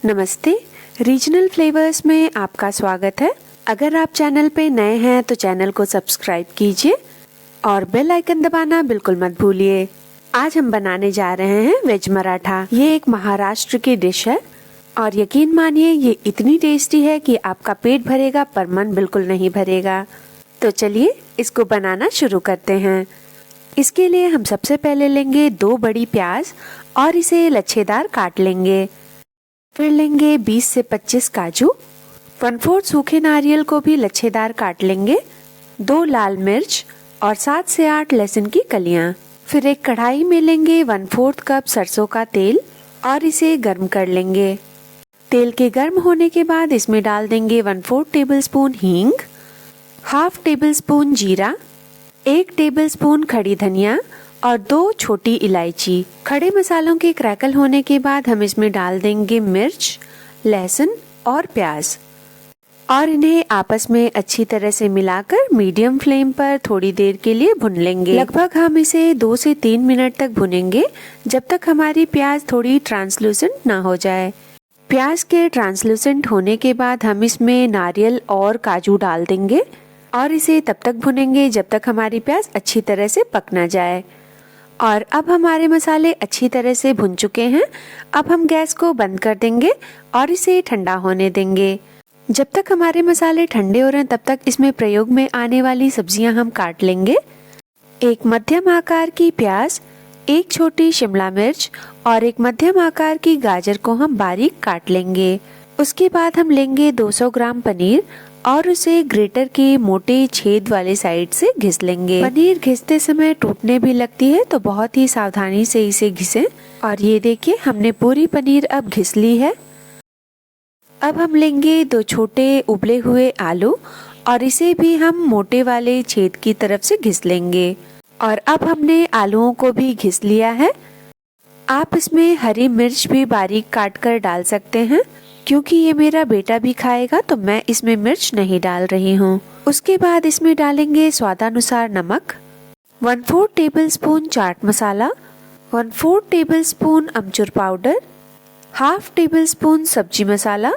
नमस्ते, regional flavours में आपका स्वागत है। अगर आप चैनल पे नए हैं तो चैनल को सब्सक्राइब कीजिए और बेल आइकन दबाना बिल्कुल मत भूलिए। आज हम बनाने जा रहे हैं वेज मराठा। ये एक महाराष्ट्र की डिश है और यकीन मानिए ये इतनी टेस्टी है कि आपका पेट भरेगा पर मन बिल्कुल नहीं भरेगा। तो चलिए इसको बनाना शुरू करते हैं। इसके लिए हम सबसे पहले लेंगे 2 बड़ी प्याज और इसे लच्छेदार काट लेंगे। फिर लेंगे 20 से 25 काजू, 1/4 सूखे नारियल को भी लच्छेदार काट लेंगे, 2 लाल मिर्च और 7 से 8 लहसुन की कलियां। फिर एक कढ़ाई में लेंगे 1/4 कप सरसों का तेल और इसे गर्म कर लेंगे। तेल के गर्म होने के बाद इसमें डाल देंगे 1/4 टेबलस्पून हींग, 1/2 टेबलस्पून जीरा, 1 टेबलस्पून खड़ी धनिया और 2 छोटी इलायची। खड़े मसालों के क्रैकल होने के बाद हम इसमें डाल देंगे मिर्च, लहसुन और प्याज और इन्हें आपस में अच्छी तरह से मिलाकर मीडियम फ्लेम पर थोड़ी देर के लिए भून लेंगे। लगभग हम इसे 2 से 3 मिनट तक भुनेंगे जब तक हमारी प्याज थोड़ी ट्रांसलूसेंट ना हो जाए। प्याज के ट्रांसलूसेंट होने के बाद हम इसमें नारियल और काजू डाल देंगे और इसे तब तक भुनेंगे जब तक हमारी प्याज अच्छी तरह से पक ना जाए। और अब हमारे मसाले अच्छी तरह से भुन चुके हैं। अब हम गैस को बंद कर देंगे और इसे ठंडा होने देंगे। जब तक हमारे मसाले ठंडे हो रहे हैं तब तक इसमें प्रयोग में आने वाली सब्जियां हम काट लेंगे। एक मध्यम आकार की प्याज, 1 छोटी शिमला मिर्च और एक मध्यम आकार की गाजर को हम बारीक काट लेंगे। उसके बाद हम लेंगे 200 ग्राम पनीर और उसे ग्रेटर के मोटे छेद वाले साइड से घिस लेंगे। पनीर घिसते समय टूटने भी लगती है तो बहुत ही सावधानी से इसे घिसें। और ये देखिए हमने पूरी पनीर अब घिस ली है। अब हम लेंगे 2 छोटे उबले हुए आलू और इसे भी हम मोटे वाले छेद की तरफ से घिस लेंगे। और अब हमने आलूओं को भी घिस लिया है। आप इसमें हरी मिर्च भी बारीक काट कर डाल सकते हैं। क्योंकि ये मेरा बेटा भी खाएगा तो मैं इसमें मिर्च नहीं डाल रही हूँ। उसके बाद इसमें डालेंगे स्वादानुसार नमक, 1/4 टेबलस्पून चाट मसाला, 1/4 टेबलस्पून अमचूर पाउडर, 1/2 टेबलस्पून सब्जी मसाला,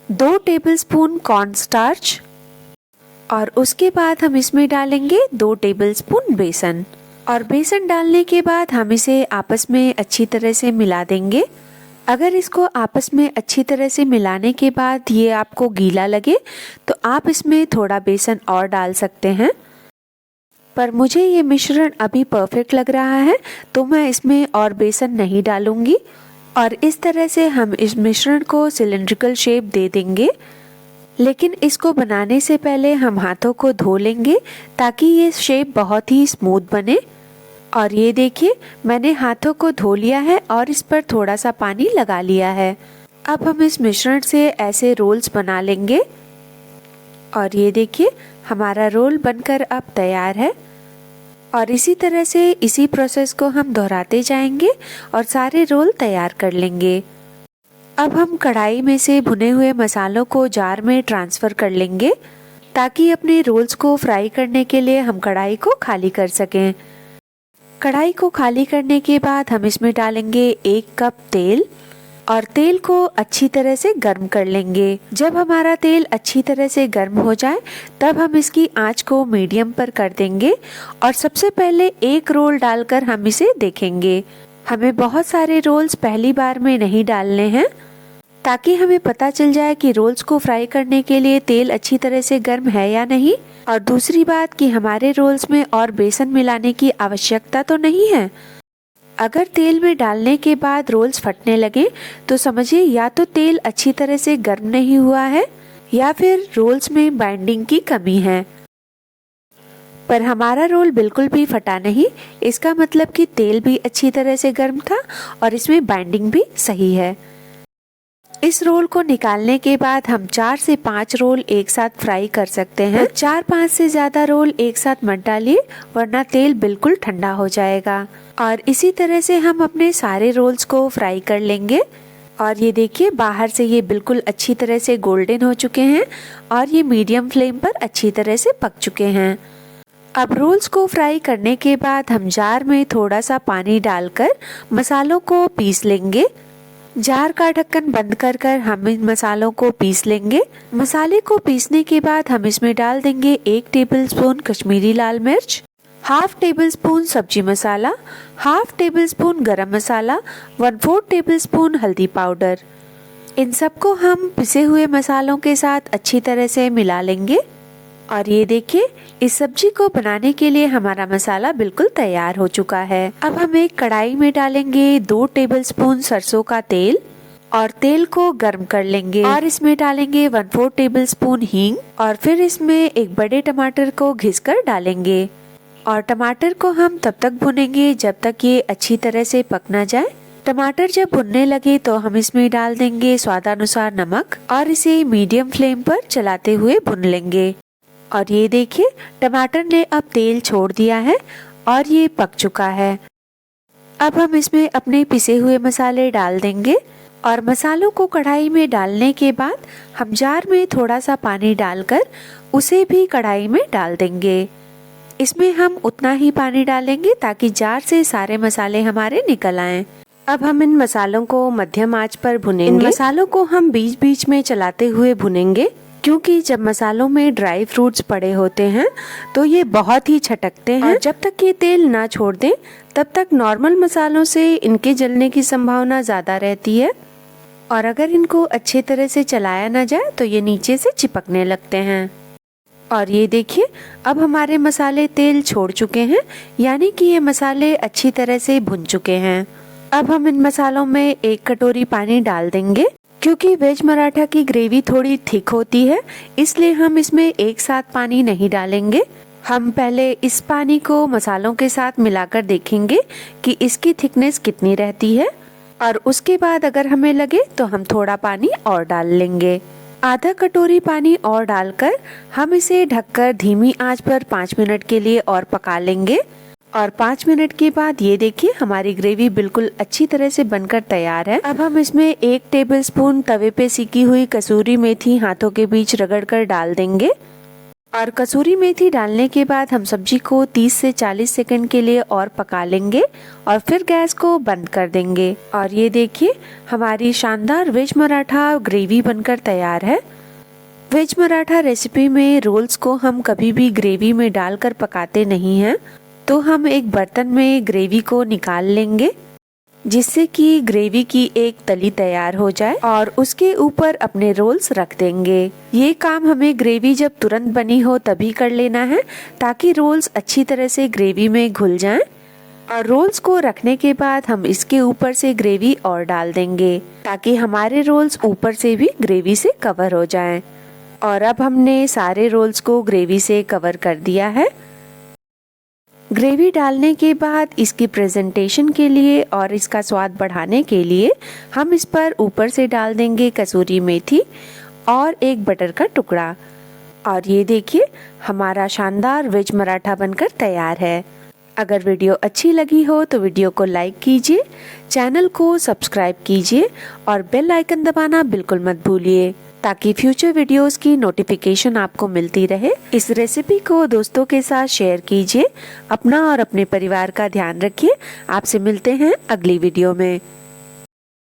2 टेबलस्पून कॉर्न स्टार्च और उसके बाद हम इसमें डालेंगे 2 टेबलस्पून बेसन। और बेसन डालने के बाद हम इसे आपस में अच्छी तरह से मिला देंगे। अगर इसको आपस में अच्छी तरह से मिलाने के बाद ये आपको गीला लगे तो आप इसमें थोड़ा बेसन और डाल सकते हैं, पर मुझे ये मिश्रण अभी परफेक्ट लग रहा है तो मैं इसमें और बेसन नहीं डालूंगी। और इस तरह से हम इस मिश्रण को सिलिंड्रिकल शेप दे देंगे। लेकिन इसको बनाने से पहले हम हाथों को धो लेंगे ताकि ये शेप बहुत ही स्मूथ बने। और ये देखिए मैंने हाथों को धो लिया है और इस पर थोड़ा सा पानी लगा लिया है। अब हम इस मिश्रण से ऐसे रोल्स बना लेंगे। और ये देखिए हमारा रोल बनकर अब तैयार है। और इसी तरह से इसी प्रोसेस को हम दोहराते जाएंगे और सारे रोल तैयार कर लेंगे। अब हम कढ़ाई में से भुने हुए मसालों को जार में ट्रांसफ़र कर लेंगे ताकि अपने रोल्स को फ्राई करने के लिए हम कढ़ाई को खाली कर सकें। कढ़ाई को खाली करने के बाद हम इसमें डालेंगे 1 कप तेल और तेल को अच्छी तरह से गर्म कर लेंगे। जब हमारा तेल अच्छी तरह से गर्म हो जाए तब हम इसकी आंच को मीडियम पर कर देंगे और सबसे पहले 1 रोल डालकर हम इसे देखेंगे। हमें बहुत सारे रोल्स पहली बार में नहीं डालने हैं ताकि हमें पता चल जाए कि रोल्स को फ्राई करने के लिए तेल अच्छी तरह से गर्म है या नहीं। और दूसरी बात कि हमारे रोल्स में और बेसन मिलाने की आवश्यकता तो नहीं है। अगर तेल में डालने के बाद रोल्स फटने लगे तो समझिए या तो तेल अच्छी तरह से गर्म नहीं हुआ है या फिर रोल्स में बाइंडिंग की कमी है। पर हमारा रोल बिल्कुल भी फटा नहीं, इसका मतलब कि तेल भी अच्छी तरह से गर्म था और इसमें बाइंडिंग भी सही है। इस रोल को निकालने के बाद हम 4 से 5 रोल एक साथ फ्राई कर सकते हैं। 4-5 से ज्यादा रोल एक साथ मत डालिए वरना तेल बिल्कुल ठंडा हो जाएगा। और इसी तरह से हम अपने सारे रोल्स को फ्राई कर लेंगे। और ये देखिए बाहर से ये बिल्कुल अच्छी तरह से गोल्डन हो चुके हैं और ये मीडियम फ्लेम पर अच्छी तरह से पक चुके हैं। अब रोल्स को फ्राई करने के बाद हम जार में थोड़ा सा पानी डालकर मसालों को पीस लेंगे। जार का ढक्कन बंद कर हम इन मसालों को पीस लेंगे। मसाले को पीसने के बाद हम इसमें डाल देंगे 1 टेबलस्पून कश्मीरी लाल मिर्च, हाफ टेबल स्पून सब्जी मसाला, हाफ टेबल स्पून गरम मसाला, 1/4 टेबलस्पून हल्दी पाउडर। इन सबको हम पिसे हुए मसालों के साथ अच्छी तरह से मिला लेंगे। और ये देखिए, इस सब्जी को बनाने के लिए हमारा मसाला बिल्कुल तैयार हो चुका है। अब हम एक कढ़ाई में डालेंगे 2 टेबलस्पून सरसों का तेल और तेल को गर्म कर लेंगे और इसमें डालेंगे 1/4 टेबलस्पून हींग और फिर इसमें एक बड़े टमाटर को घिसकर डालेंगे और टमाटर को हम तब तक भुनेंगे जब तक ये अच्छी तरह से पक ना जाए। टमाटर जब भुनने लगे तो हम इसमें डाल देंगे स्वादानुसार नमक और इसे मीडियम फ्लेम पर चलाते हुए भुन लेंगे। और ये देखिए, टमाटर ने अब तेल छोड़ दिया है और ये पक चुका है। अब हम इसमें अपने पिसे हुए मसाले डाल देंगे और मसालों को कढ़ाई में डालने के बाद हम जार में थोड़ा सा पानी डालकर उसे भी कढ़ाई में डाल देंगे। इसमें हम उतना ही पानी डालेंगे ताकि जार से सारे मसाले हमारे निकल आएं। अब हम इन मसालों को मध्यम आंच पर भुनेंगे। इन मसालों को हम बीच बीच में चलाते हुए भुनेंगे क्योंकि जब मसालों में ड्राई फ्रूट्स पड़े होते हैं तो ये बहुत ही छटकते हैं और जब तक ये तेल ना छोड़ दें तब तक नॉर्मल मसालों से इनके जलने की संभावना ज्यादा रहती है और अगर इनको अच्छे तरह से चलाया ना जाए तो ये नीचे से चिपकने लगते हैं। और ये देखिए, अब हमारे मसाले तेल छोड़ चुके हैं, यानी कि ये मसाले अच्छी तरह से भुन चुके हैं। अब हम इन मसालों में 1 कटोरी पानी डाल देंगे। क्योंकि वेज मराठा की ग्रेवी थोड़ी थिक होती है, इसलिए हम इसमें एक साथ पानी नहीं डालेंगे। हम पहले इस पानी को मसालों के साथ मिलाकर देखेंगे कि इसकी थिकनेस कितनी रहती है और उसके बाद अगर हमें लगे तो हम थोड़ा पानी और डाल लेंगे। आधा कटोरी पानी और डालकर हम इसे ढककर धीमी आंच पर 5 मिनट के लिए और पका लेंगे। और 5 मिनट के बाद ये देखिए, हमारी ग्रेवी बिल्कुल अच्छी तरह से बनकर तैयार है। अब हम इसमें 1 टेबलस्पून तवे पे सीकी हुई कसूरी मेथी हाथों के बीच रगड़कर डाल देंगे और कसूरी मेथी डालने के बाद हम सब्जी को 30 से 40 सेकंड के लिए और पका लेंगे और फिर गैस को बंद कर देंगे। और ये देखिए, हमारी शानदार वेज मराठा ग्रेवी बनकर तैयार है। वेज मराठा रेसिपी में रोल्स को हम कभी भी ग्रेवी में डालकर पकाते नहीं हैं, तो हम एक बर्तन में ग्रेवी को निकाल लेंगे जिससे कि ग्रेवी की एक तली तैयार हो जाए और उसके ऊपर अपने रोल्स रख देंगे। ये काम हमें ग्रेवी जब तुरंत बनी हो तभी कर लेना है ताकि रोल्स अच्छी तरह से ग्रेवी में घुल जाएं। और रोल्स को रखने के बाद हम इसके ऊपर से ग्रेवी और डाल देंगे ताकि हमारे रोल्स ऊपर से भी ग्रेवी से कवर हो जाएं। और अब हमने सारे रोल्स को ग्रेवी से कवर कर दिया है। ग्रेवी डालने के बाद इसकी प्रेजेंटेशन के लिए और इसका स्वाद बढ़ाने के लिए हम इस पर ऊपर से डाल देंगे कसूरी मेथी और एक बटर का टुकड़ा। और ये देखिए, हमारा शानदार वेज मराठा बनकर तैयार है। अगर वीडियो अच्छी लगी हो तो वीडियो को लाइक कीजिए, चैनल को सब्सक्राइब कीजिए और बेल आइकन दबाना बिल्कुल मत भूलिए ताकि फ्यूचर वीडियोस की नोटिफिकेशन आपको मिलती रहे। इस रेसिपी को दोस्तों के साथ शेयर कीजिए। अपना और अपने परिवार का ध्यान रखिए। आपसे मिलते हैं अगली वीडियो में।